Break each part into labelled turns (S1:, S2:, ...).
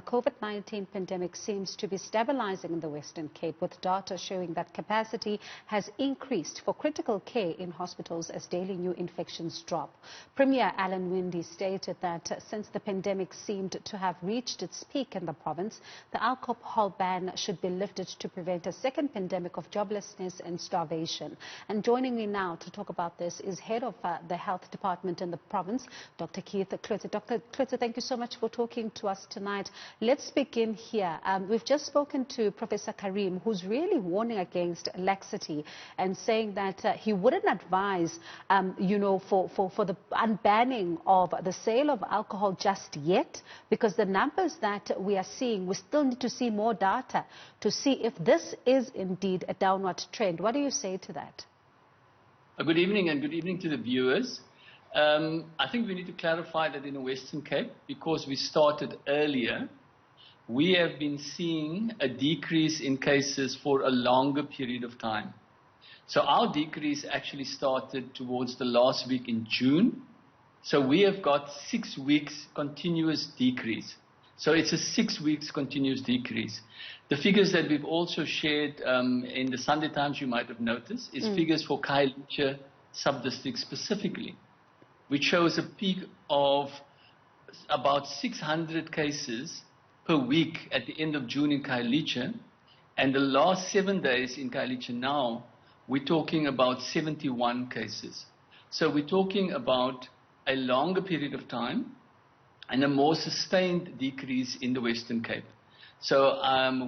S1: COVID-19 pandemic seems to be stabilizing in the Western Cape, with data showing that capacity has increased for critical care in hospitals as daily new infections drop. Premier Alan Winde stated that since the pandemic seemed to have reached its peak in the province, the alcohol ban should be lifted to prevent a second pandemic of joblessness and starvation. And joining me now to talk about this is Head of the Health Department in the province, Dr. Cloete. Dr. Cloete, thank you so much for talking to us tonight. Let's begin here. We've just spoken to Professor Karim, who's really warning against laxity and saying that he wouldn't advise, for the unbanning of the sale of alcohol just yet, because the numbers that we are seeing, we still need to see more data to see if this is indeed a downward trend. What do you say to that?
S2: Good evening, and good evening to the viewers. I think we need to clarify that in the Western Cape, because we started earlier, we have been seeing a decrease in cases for a longer period of time. So our decrease actually started towards the last week in June. So we have got 6 weeks continuous decrease. So it's a 6 weeks continuous decrease. The figures that we've also shared in the Sunday Times, you might have noticed, is figures for Cloete sub-district specifically, which shows a peak of about 600 cases per week at the end of June in Cloete. And the last 7 days in Cloete now, we're talking about 71 cases. So we're talking about a longer period of time and a more sustained decrease in the Western Cape. So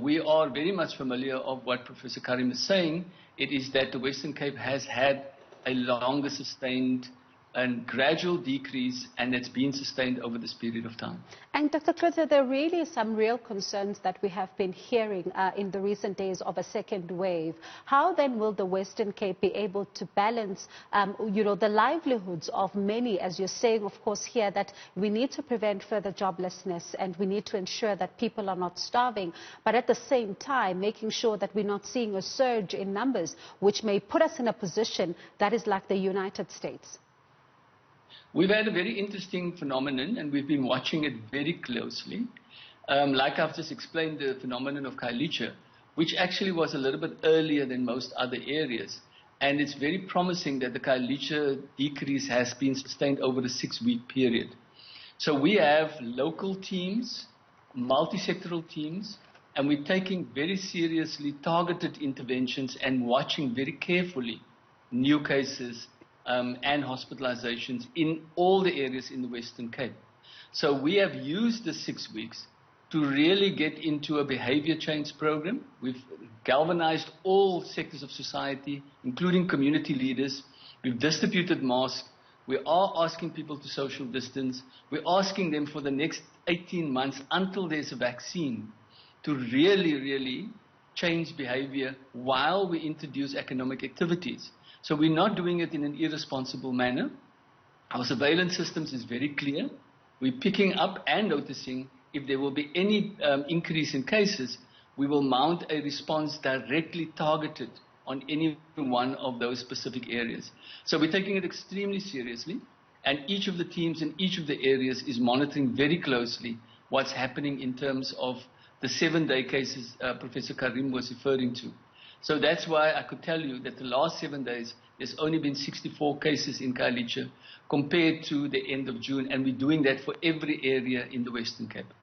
S2: we are very much familiar of what Professor Karim is saying. It is that the Western Cape has had a longer sustained and gradual decrease, and it's been sustained over this period of time.
S1: And Dr. Cloete, there are really some real concerns that we have been hearing in the recent days of a second wave. How then will the Western Cape be able to balance, the livelihoods of many, as you're saying, of course, here, that we need to prevent further joblessness and we need to ensure that people are not starving, but at the same time, making sure that we're not seeing a surge in numbers, which may put us in a position that is like the United States?
S2: We've had a very interesting phenomenon, and we've been watching it very closely. Like I've just explained, the phenomenon of Cloete, which actually was a little bit earlier than most other areas. And it's very promising that the Cloete decrease has been sustained over a 6-week period. So we have local teams, multi-sectoral teams, and we're taking very seriously targeted interventions and watching very carefully new cases and hospitalizations in all the areas in the Western Cape. So we have used the 6 weeks to really get into a behavior change program. We've galvanized all sectors of society, including community leaders. We've distributed masks. We are asking people to social distance. We're asking them for the next 18 months until there's a vaccine to really change behavior while we introduce economic activities. So we're not doing it in an irresponsible manner. Our surveillance systems is very clear. We're picking up and noticing if there will be any increase in cases, we will mount a response directly targeted on any one of those specific areas. So we're taking it extremely seriously, and each of the teams in each of the areas is monitoring very closely what's happening in terms of the 7-day cases Professor Karim was referring to. So that's why I could tell you that the last 7 days, there's only been 64 cases in Cloete compared to the end of June, and we're doing that for every area in the Western Cape.